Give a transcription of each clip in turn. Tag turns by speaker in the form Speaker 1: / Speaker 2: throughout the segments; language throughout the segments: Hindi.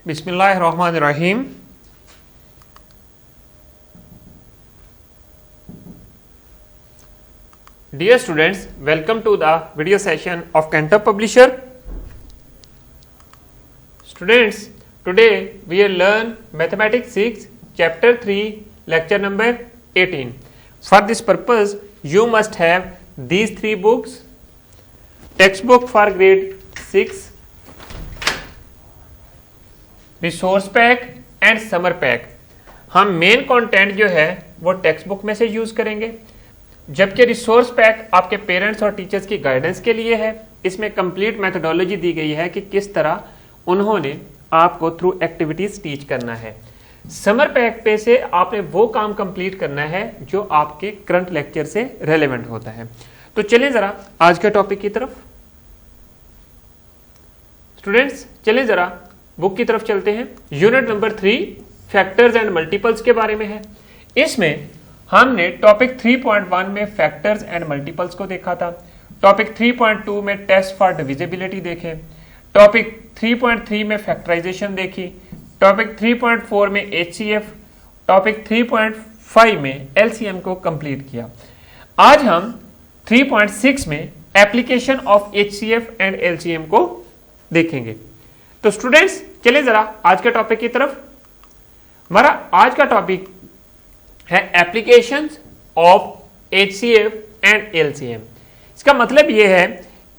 Speaker 1: Bismillahirrahmanirrahim. Dear students, welcome to the video session of Cantor Publisher. Students, today we will learn Mathematics 6, Chapter 3, Lecture number 18. For this purpose, you must have these three books: textbook for grade 6, resource pack and summer pack. हम मेन कंटेंट जो है वो टेक्स्ट बुक में से यूज करेंगे, जबकि रिसोर्स पैक आपके पेरेंट्स और टीचर्स की गाइडेंस के लिए है. इसमें कंप्लीट मेथोडोलॉजी दी गई है कि किस तरह उन्होंने आपको थ्रू एक्टिविटीज टीच करना है. समर पैक पे से आपने वो काम कंप्लीट करना है जो आपके करंट लेक्चर से रेलेवेंट होता है. तो चलिए जरा आज के टॉपिक की तरफ. स्टूडेंट्स, चलिए जरा बुक की तरफ चलते हैं. Unit number 3 factors and multiples के बारे में है. इसमें हमने टॉपिक 3.1 में फैक्टर्स एंड मल्टीपल्स को देखा था. टॉपिक 3.2 में टेस्ट फॉर डिविजिबिलिटी देखे. टॉपिक 3.3 में फैक्टराइजेशन देखी. टॉपिक 3.4 में एचसीएफ. टॉपिक 3.5 में एलसीएम को कंप्लीट किया. आज हम 3.6 में application of HCF and LCM को देखेंगे. तो स्टूडेंट्स, चलिए जरा आज के टॉपिक की तरफ. हमारा आज का टॉपिक है applications of HCF and LCM. इसका मतलब यह है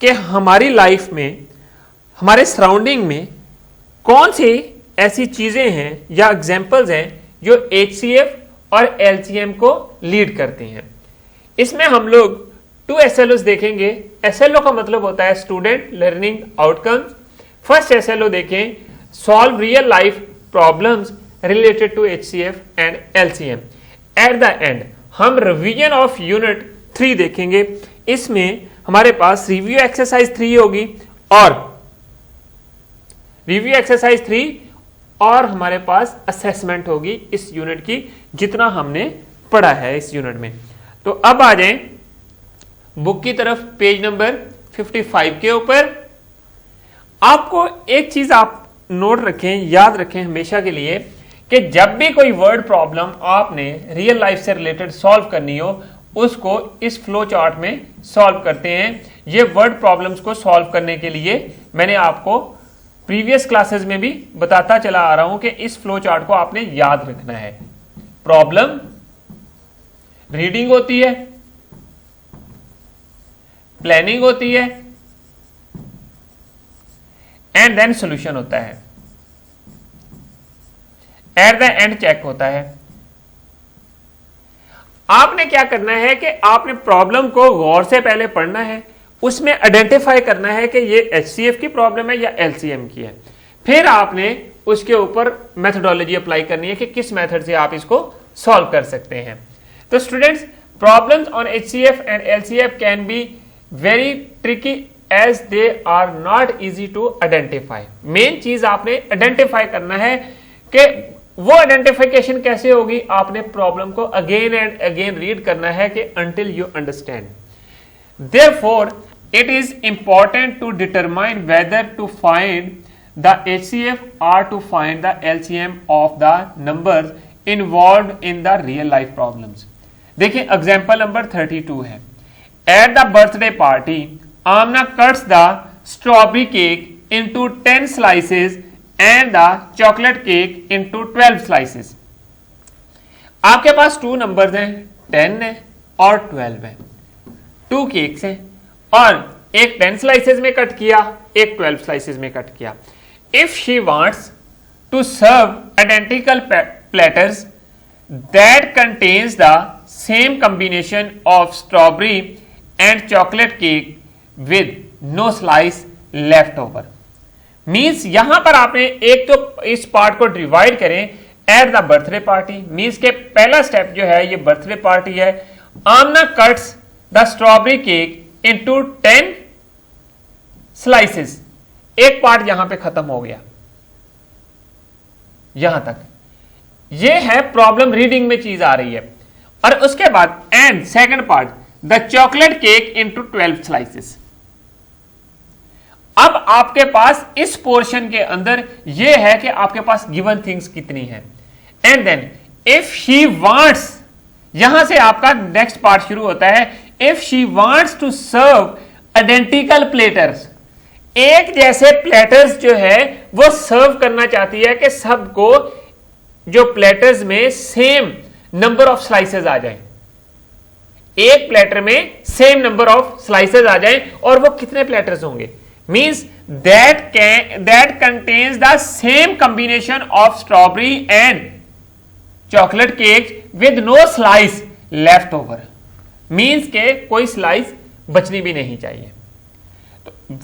Speaker 1: कि हमारी लाइफ में, हमारे सराउंडिंग में कौन सी ऐसी चीजें हैं या एग्जांपल्स हैं जो एचसीएफ और एलसीएम को लीड करते हैं. इसमें हम लोग 2 SLOs देखेंगे. SLO का मतलब होता है student learning outcomes. First SLO देखें, solve real life problems related to HCF and LCM. At the end हम रिवीजन ऑफ यूनिट 3 देखेंगे. इसमें हमारे पास रिव्यू एक्सरसाइज 3 होगी और हमारे पास असेसमेंट होगी इस यूनिट की, जितना हमने पढ़ा है इस यूनिट में. तो अब आ जाएं बुक की तरफ, पेज नंबर 55 के ऊपर. आपको एक चीज आप नोट रखें, याद रखें हमेशा के लिए, कि जब भी कोई वर्ड प्रॉब्लम आपने रियल लाइफ से रिलेटेड सॉल्व करनी हो, उसको इस फ्लो चार्ट में सॉल्व करते हैं. ये वर्ड प्रॉब्लम्स को सॉल्व करने के लिए मैंने आपको प्रीवियस क्लासेस में भी बताता चला आ रहा हूं कि इस फ्लो चार्ट को आपने याद रखना है. प्रॉब्लम रीडिंग होती है, प्लानिंग होती है एंड देन सॉल्यूशन होता है. एट द एंड चेक होता है. आपने क्या करना है कि आपने प्रॉब्लम को गौर से पहले पढ़ना है, उसमें आइडेंटिफाई करना है कि ये एचसीएफ की प्रॉब्लम है या एलसीएम की है. फिर आपने उसके ऊपर मेथोडोलॉजी अप्लाई करनी है कि किस मेथड से आप इसको सॉल्व कर सकते हैं. तो students, problems on HCF and LCF can be very tricky as they are not easy to identify. Main चीज आपने आइडेंटिफाई करना है कि वो आइडेंटिफिकेशन कैसे होगी. आपने प्रॉब्लम को अगेन एंड अगेन रीड करना है कि until you understand. Therefore, it is important to determine whether to find the HCF or to find the LCM of the numbers involved in the real life problems. देखिए एग्जाम्पल नंबर 32 है. At the birthday party, Amna cuts the strawberry cake into 10 slices and the chocolate cake into 12 slices. आपके पास 2 नंबर्स हैं, 10 है और 12 है. 2 केक्स हैं और एक 10 स्लाइसेस में कट किया, एक 12 स्लाइसेस में कट किया. If she wants to serve identical platters that contains the same combination of strawberry and chocolate cake with no slice left over, means यहां पर आपने एक तो इस पार्ट को डिवाइड करें. At the birthday party means के पहला स्टेप जो है ये बर्थडे पार्टी है. Aamna cuts the strawberry cake into 10 slices. एक पार्ट यहां पे खत्म हो गया, यहां तक. ये है प्रॉब्लम रीडिंग में चीज आ रही है. और उसके बाद and second part, the chocolate cake into 12 slices. अब आपके पास इस पोर्शन के अंदर यह है कि आपके पास गिवन थिंग्स कितनी है, and then if she wants, यहां से आपका नेक्स्ट पार्ट शुरू होता है, if she wants to serve identical platters, एक जैसे प्लेटर्स जो है वो सर्व करना चाहती है कि सबको जो प्लेटर्स में सेम नंबर ऑफ स्लाइसेस आ जाए, एक प्लेटर में सेम नंबर ऑफ स्लाइसेस आ जाए, और वो कितने प्लेटर्स होंगे, means that contains the same combination of strawberry and chocolate cake with no slice left over, means के कोई स्लाइस बचनी भी नहीं चाहिए।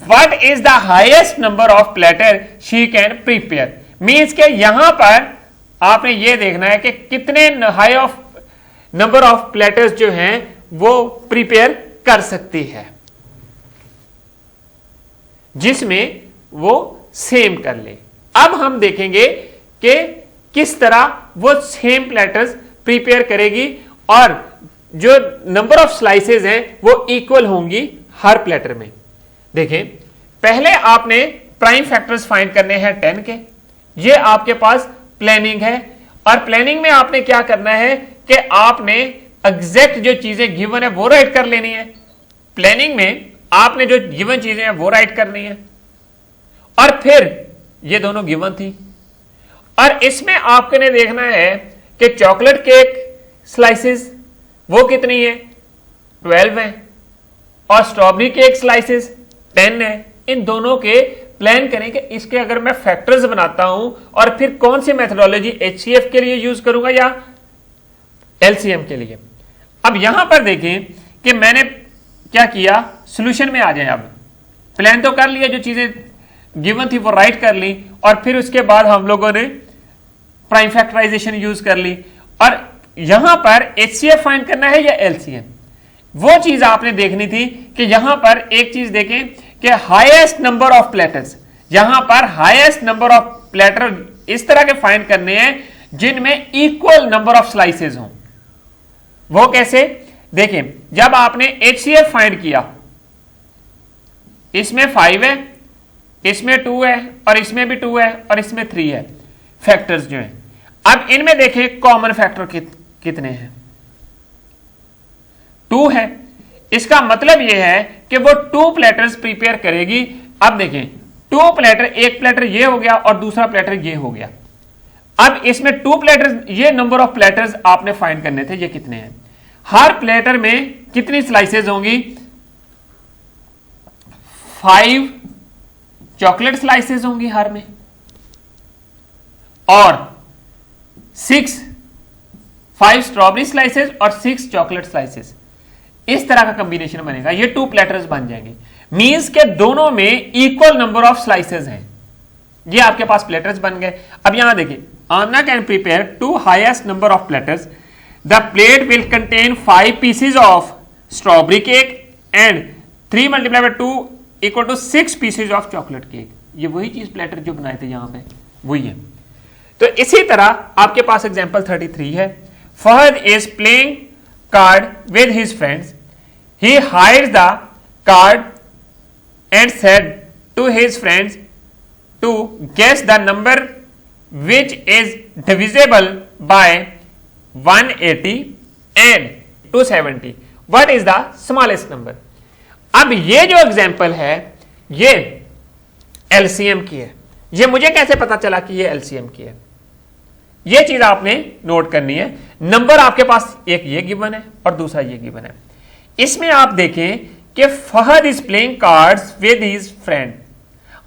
Speaker 1: What is the highest number of platter she can prepare? Means के यहां पर आपने ये देखना है कि कितने high of number of platters जो हैं वो प्रिपेयर कर सकती है जिसमें वो सेम कर ले। अब हम देखेंगे कि किस तरह वो सेम प्लेटर्स प्रिपेयर करेगी और जो नंबर ऑफ स्लाइसेस हैं वो इक्वल होंगी हर प्लेटर में। देखें, पहले आपने प्राइम फैक्टर्स फाइंड करने हैं 10 के, ये आपके पास प्लानिंग है, और प्लानिंग में आपने क्या करना है कि आपने एग्जैक्ट जो चीजें गिवन है वो राइट कर लेनी है। प्लानिंग में आपने जो गिवन चीजें हैं वो राइट करनी है, और फिर ये दोनों गिवन थी, और इसमें आपने देखना है कि चॉकलेट केक स्लाइसेस वो कितनी है, 12 है, और स्ट्रॉबेरी केक स्लाइसेस 10 है। इन दोनों के प्लान करें कि इसके अगर मैं फैक्टर्स बनाता हूं और फिर कौन सी मेथोडोलॉजी HCF के लिए यूज करूंगा या LCM के लिए। अब यहां पर देखें कि मैंने क्या किया, सॉल्यूशन में आ जाए। अब प्लान तो कर लिया, जो चीजें गिवन थी वो राइट कर ली, और फिर उसके बाद हम लोगों ने प्राइम फैक्टराइजेशन यूज कर ली, और यहां पर HCF फाइंड करना है या LCM। वो चीज आपने देखनी थी कि यहां पर एक चीज देखें कि हाईएस्ट नंबर ऑफ प्लेटर्स, यहां पर हाईएस्ट नंबर ऑफ प्लेटर इस तरह के फाइंड करने हैं जिनमें इक्वल नंबर ऑफ स्लाइसेस हों। वो कैसे, देखें, जब आपने HCF फाइंड किया, इसमें 5 है, इसमें 2 है, और इसमें भी 2 है, और इसमें 3 है फैक्टर्स जो हैं। अब इनमें देखें कॉमन फैक्टर कितने हैं, 2 है। इसका मतलब यह है कि वो 2 प्लेटर्स प्रिपेयर करेगी। अब देखें, 2 प्लेटर, एक प्लेटर ये हो गया और दूसरा प्लेटर ये हो गया। अब इसमें 2 प्लेटर्स, ये नंबर ऑफ प्लेटर्स आपने फाइंड करने थे, ये कितने हैं, हर प्लेटर में कितनी स्लाइसेस होंगी, 5 चॉकलेट स्लाइसेस होंगी हर में, और 5 स्ट्रॉबेरी स्लाइसेस और 6 चॉकलेट स्लाइसेस। इस तरह का कॉम्बिनेशन बनेगा, ये 2 प्लेटर्स बन जाएंगे, मींस के दोनों में इक्वल नंबर ऑफ स्लाइसेस हैं। ये आपके पास प्लेटर्स बन गए। अब यहां देखिए, आना can prepare 2 highest number of platters, the plate will contain 5 pieces of strawberry cake and 3 × 2 = 6 pieces of chocolate cake. ये वही चीज प्लेटर जो बनाए थे यहां पे वही है। तो इसी तरह आपके पास एग्जांपल 33 है, Fahad is playing card with his friends. He hides the card and said to his friends to guess the number which is divisible by 180 and 270. What is the smallest number? अब ये जो एग्जाम्पल है ये LCM की है। ये मुझे कैसे पता चला कि ये LCM की है, ये चीज आपने नोट करनी है। नंबर आपके पास एक ये गिवन है और दूसरा ये गिवन है। इसमें आप देखें कि Fahad is playing cards with his friend,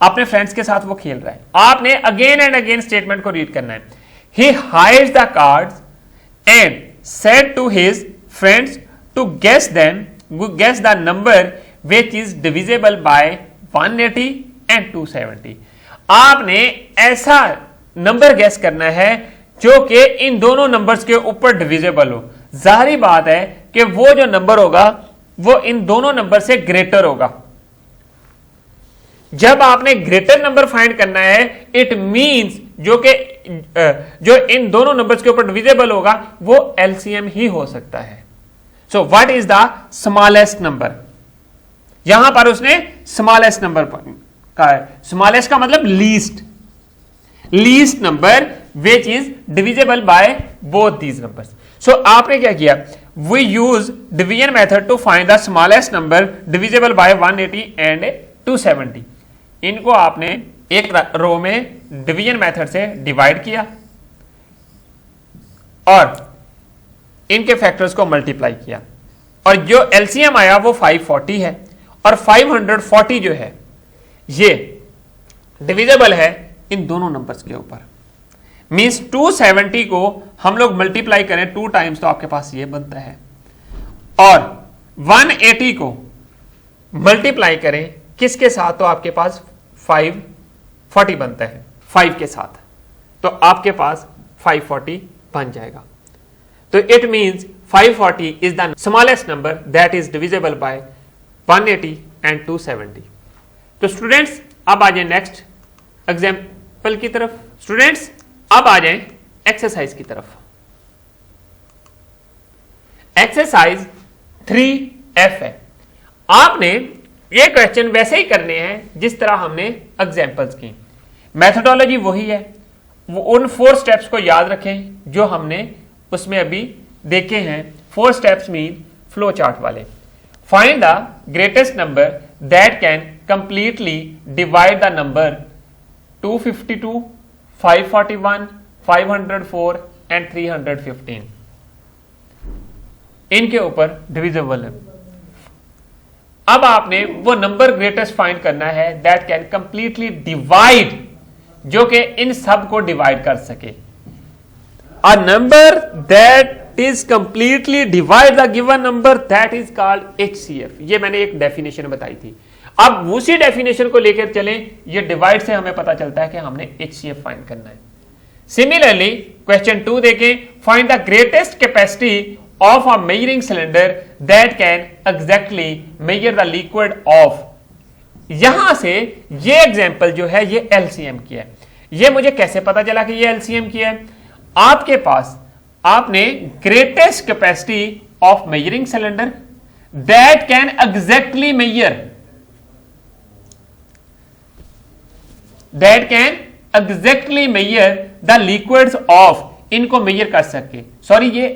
Speaker 1: अपने फ्रेंड्स के साथ वो खेल रहा है। आपने अगेन एंड अगेन स्टेटमेंट को रीड करना है। He hides the cards and said to his friends to guess the number which is divisible by 180 and 270। आपने ऐसा नंबर गेस करना है जो कि इन दोनों नंबर्स के ऊपर डिविजिबल हो। जाहिर बात है कि वो जो नंबर होगा वो इन दोनों नंबर से ग्रेटर होगा। जब आपने ग्रेटर नंबर फाइंड करना है, इट मींस जो इन दोनों नंबर्स के ऊपर डिविजिबल होगा वो LCM ही हो सकता है। So what is the smallest number, यहां पर उसने स्मॉलेस्ट नंबर का है। स्मॉलेस्ट का मतलब least number which is divisible by both these numbers. So आपने क्या किया, we use division method to find the smallest number divisible by 180 and 270। इनको आपने एक रो में डिवीजन मेथड से डिवाइड किया और इनके फैक्टर्स को मल्टीप्लाई किया और जो एलसीएम आया वो 540 है और 540 जो है ये डिविजिबल है इन दोनों नंबर्स के ऊपर। मींस 270 को हम लोग मल्टीप्लाई करें 2 टाइम्स तो आपके पास ये बनता है और 180 को मल्टीप्लाई करें किसके साथ, तो आपके पास 540 बनता है 5 के साथ, तो आपके पास 540 बन जाएगा। तो it means 540 is the smallest number that is divisible by 180 and 270। तो स्टूडेंट्स अब आ जाए नेक्स्ट एग्जाम्पल की तरफ। स्टूडेंट्स अब आ जाए एक्सरसाइज की तरफ। एक्सरसाइज 3F है। आपने ये क्वेश्चन वैसे ही करने हैं जिस तरह हमने एग्जाम्पल्स की, मेथोडोलॉजी वही है। वो उन 4 स्टेप्स को याद रखें जो हमने उसमें अभी देखे हैं। 4 स्टेप्स मीन फ्लो चार्ट वाले। Find the greatest number that can completely divide the number 252, 541, 504 and 315। इनके ऊपर डिविजिबल है। अब आपने वो नंबर ग्रेटेस्ट फाइंड करना है दैट कैन कंप्लीटली डिवाइड, जो कि इन सब को डिवाइड कर सके। A number that is completely divide the given number that is called HCF। ये मैंने एक डेफिनेशन बताई थी। अब उसी डेफिनेशन को लेकर चलें, ये डिवाइड से हमें पता चलता है कि हमने HCF फाइंड करना है। सिमिलरली क्वेश्चन 2 देखें, find the greatest capacity of a measuring cylinder that can exactly measure the liquid of. यहां से ये एग्जांपल जो है ये LCM की है। ये मुझे कैसे पता चला कि ये LCM की है? आपके पास आपने greatest capacity of measuring cylinder that can exactly measure, that can exactly measure the liquids of, इनको मेजर कर सके। सॉरी ये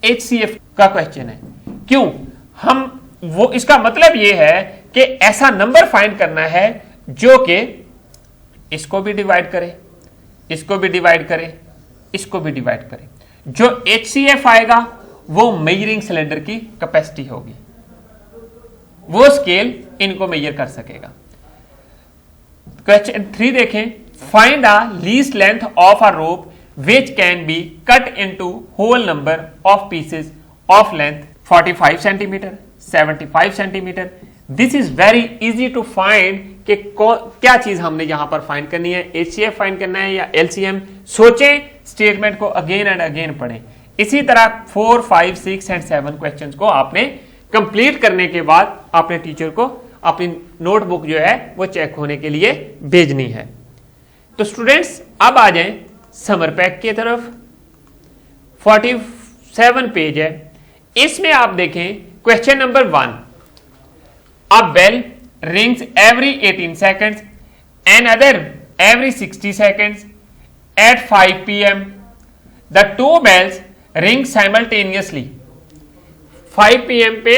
Speaker 1: HCF का क्वेश्चन है। क्यों? हम वो इसका मतलब ये है कि ऐसा नंबर फाइंड करना है जो कि इसको भी डिवाइड करे, इसको भी डिवाइड करे, इसको भी डिवाइड करे। जो HCF आएगा वो मेजरिंग सिलेंडर की कैपेसिटी होगी, वो स्केल इनको मेजर कर सकेगा। क्वेश्चन 3 देखें, find the least length of a rope which can be cut into whole number of pieces of length 45 centimeter, 75 centimeter. This is very easy to find कि क्या चीज हमने यहां पर फाइंड करनी है, HCF फाइंड करना है या LCM। सोचें, स्टेटमेंट को अगेन एंड अगेन पढ़ें। इसी तरह 4, 5, 6 एंड 7 क्वेश्चंस को आपने कंप्लीट करने के बाद आपने टीचर को अपनी नोटबुक जो है वो चेक होने के लिए भेजनी है। तो स्टूडेंट्स अब आ जाएं समर पैक की तरफ। 47 पेज है। इसमें आप देखें question number 1, a bell rings every 18 seconds and other every 60 seconds at 5 PM। The 2 bells ring simultaneously. 5 PM पे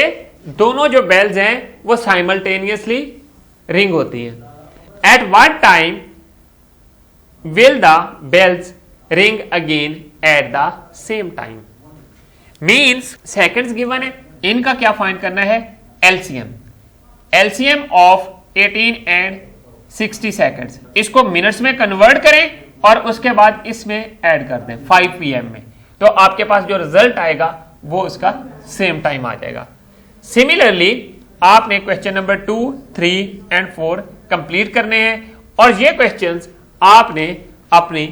Speaker 1: दोनों जो बेल्स हैं वो साइमल्टेनियसली रिंग होती हैं। At what time will the bells ring again at the same time? Means seconds given है, इनका क्या फाइंड करना है? LCM। LCM of 18 and 60 seconds। इसको मिनट्स में कन्वर्ट करें और उसके बाद इसमें ऐड कर दें 5 PM में, तो आपके पास जो रिजल्ट आएगा वो उसका सेम टाइम आ जाएगा। सिमिलरली आपने क्वेश्चन नंबर 2, 3 एंड 4 कंप्लीट करने हैं और ये क्वेश्चंस आपने अपनी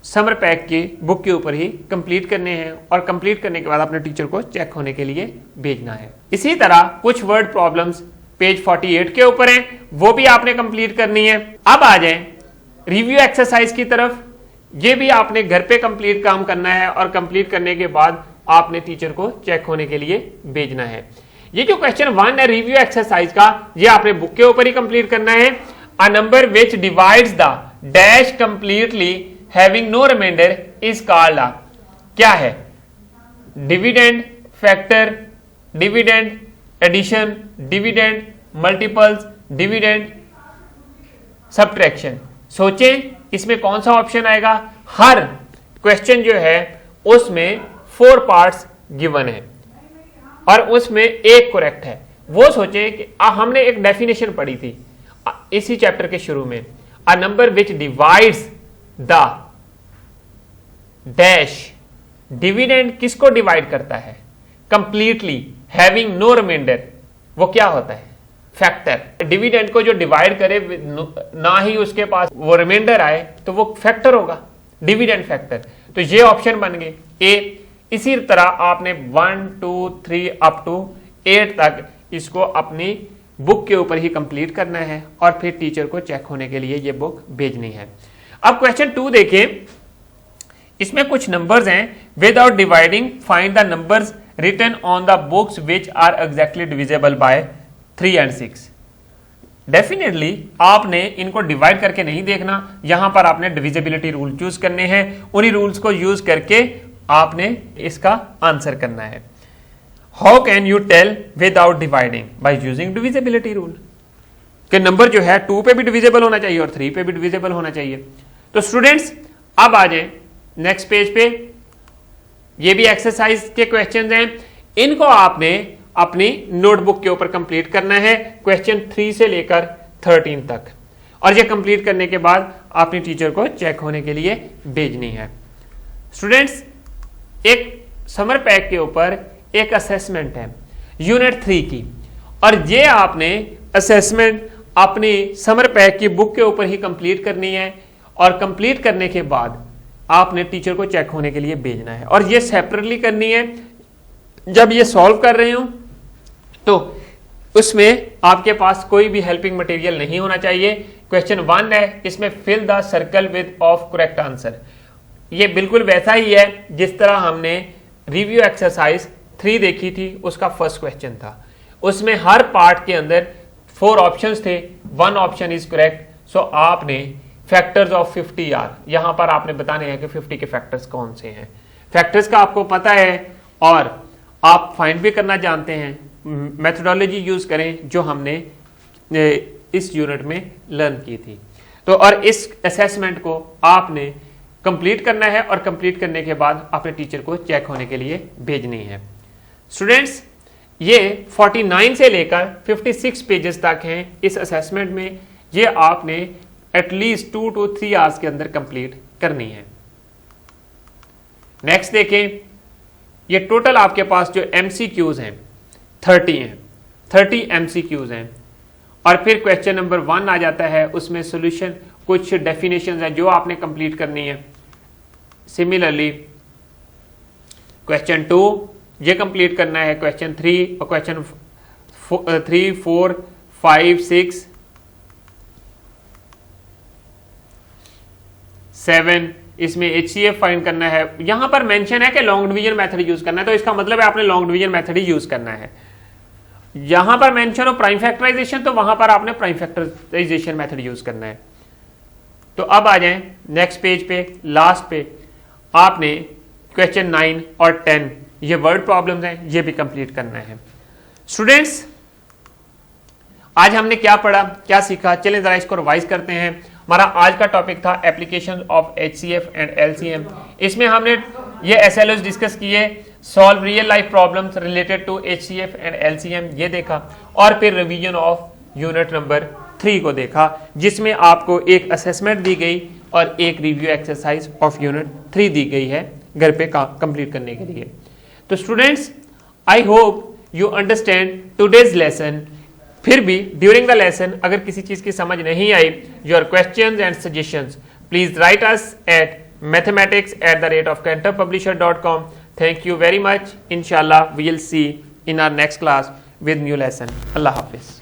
Speaker 1: समर पैक की बुक के ऊपर ही कंप्लीट करने हैं और कंप्लीट करने के बाद अपने टीचर को चेक होने के लिए भेजना है। इसी तरह कुछ वर्ड प्रॉब्लम्स पेज 48 के ऊपर हैं, वो भी आपने कंप्लीट करनी है। अब आ जाएं रिव्यू एक्सरसाइज की तरफ। ये भी आपने घर पे कंप्लीट काम करना है और कंप्लीट करने के बाद आपने टीचर को चेक होने के लिए भेजना है। ये जो क्वेश्चन 1 है रिव्यू एक्सरसाइज का, ये आपने बुक के ऊपर ही कंप्लीट करना है। A number which divides the dash completely having no remainder is called a, क्या है? Dividend, factor, dividend, addition, dividend, multiples, dividend, subtraction. सोचें इसमें कौन सा ऑप्शन आएगा। हर क्वेश्चन जो है उसमें 4 पार्ट्स गिवन है और उसमें एक करेक्ट है। वो सोचे कि हमने एक डेफिनेशन पढ़ी थी इसी चैप्टर के शुरू में, a number which divides the dash, dividend किसको डिवाइड करता है? कंप्लीटली, हैविंग नो रिमाइंडर, वो क्या होता है? फैक्टर। डिविडेंड को जो डिवाइड करे ना ही उसके पास वो रिमाइंडर आए तो वो फैक्टर होगा, डिविडेंड फैक्टर। तो ये ऑप्शन बन गए ए। इसी तरह आपने 1 2 3 अप टू 8 तक इसको अपनी बुक के ऊपर ही कंप्लीट करना है और फिर टीचर को चेक होने के लिए ये बुक भेजनी है। अब क्वेश्चन 2 देखें, इसमें कुछ नंबर्स हैं। Without dividing find the numbers written on the books which are exactly divisible by 3 and 6। Definitely आपने इनको डिवाइड करके नहीं देखना, यहां पर आपने डिविजिबिलिटी रूल चूज करने हैं, उन्हीं रूल्स को यूज करके आपने इसका आंसर करना है। How can you tell without dividing? By using divisibility rule कि नंबर जो है 2 पे भी डिविजिबल होना चाहिए और 3 पे भी डिविजिबल होना चाहिए। तो स्टूडेंट्स अब आ जाए नेक्स्ट पेज पे। ये भी एक्सरसाइज के क्वेश्चंस हैं, इनको आपने अपनी नोटबुक के ऊपर कंप्लीट करना है, क्वेश्चन 3 से लेकर 13 तक। और ये कंप्लीट करने के बाद अपनी टीचर को चेक होने के लिए भेजनी है। स्टूडेंट्स एक समर पैक के ऊपर एक असेसमेंट है यूनिट 3 की, और ये आपने असेसमेंट अपनी समर पैक की बुक के ऊपर ही कंप्लीट करनी है और कंप्लीट करने के बाद आपने टीचर को चेक होने के लिए भेजना है। और ये सेपरेटली करनी है। जब ये सॉल्व कर रहे हो तो उसमें आपके पास कोई भी हेल्पिंग मटेरियल नहीं होना चाहिए। क्वेश्चन 1 है, इसमें fill the circle with of correct answer. ये बिल्कुल वैसा ही है जिस तरह हमने रिव्यू एक्सरसाइज 3 देखी थी, उसका फर्स्ट क्वेश्चन था। उसमें हर पार्ट के अंदर 4 ऑप्शंस थे, 1 ऑप्शन इज करेक्ट। सो आपने फैक्टर्स ऑफ 50 आर, यहां पर आपने बताने हैं कि 50 के फैक्टर्स कौन से हैं। फैक्टर्स का आपको पता है और आप फाइंड भी करना जानते हैं। मेथोडोलॉजी यूज करें जो हमने इस यूनिट में लर्न की थी। तो और इस असेसमेंट को आपने कंप्लीट करना है और कंप्लीट करने के बाद अपने टीचर को चेक होने के लिए भेजनी है। स्टूडेंट्स ये 49 से लेकर 56 पेजेस तक हैं इस असेसमेंट में। ये आपने एटलीस्ट 2 to 3 आवर्स के अंदर कंप्लीट करनी है। नेक्स्ट देखें, ये टोटल आपके पास जो MCQs हैं 30 हैं, 30 MCQs हैं। और फिर क्वेश्चन नंबर 1 आ जाता है, उसमें सॉल्यूशन कुछ डेफिनेशंस हैं जो आपने कंप्लीट करनी है। सिमिलरली क्वेश्चन 2 ये कंप्लीट करना है, क्वेश्चन 3 और क्वेश्चन 3 4 5 6 7 इसमें HCF फाइंड करना है। यहां पर मेंशन है कि लॉन्ग डिवीजन मेथड यूज करना है, तो इसका मतलब है आपने लॉन्ग डिवीजन मेथड ही यूज करना है। यहां पर मेंशन हो प्राइम फैक्टराइजेशन, तो वहां पर आपने प्राइम फैक्टराइजेशन मेथड यूज करना है। तो अब आ जाएं नेक्स्ट पेज पे, लास्ट पे। आपने क्वेश्चन 9 और 10 ये वर्ड प्रॉब्लम्स हैं, ये भी कंप्लीट करना है। स्टूडेंट्स आज हमने क्या पढ़ा, क्या सीखा, चलें जरा इसको रिवाइज करते हैं। हमारा आज का टॉपिक था application of HCF and LCM। इसमें हमने ये SLOs डिस्कस किए, solve real life problems related to HCF and LCM ये देखा, और फिर रिवीजन ऑफ यूनिट नंबर 3 को देखा, जिसमें आपको एक असेसमेंट दी गई और एक रिव्यू एक्सरसाइज ऑफ यूनिट 3 दी गई है घर पे कंप्लीट करने के लिए। तो students I hope you understand today's lesson. फिर भी ड्यूरिंग द लेसन अगर किसी चीज की समझ नहीं आई, your questions and suggestions please write us at mathematics@cantorpublisher.com। Thank you very much. इंशाल्लाह we will see in our next class with new lesson. अल्लाह हाफिज।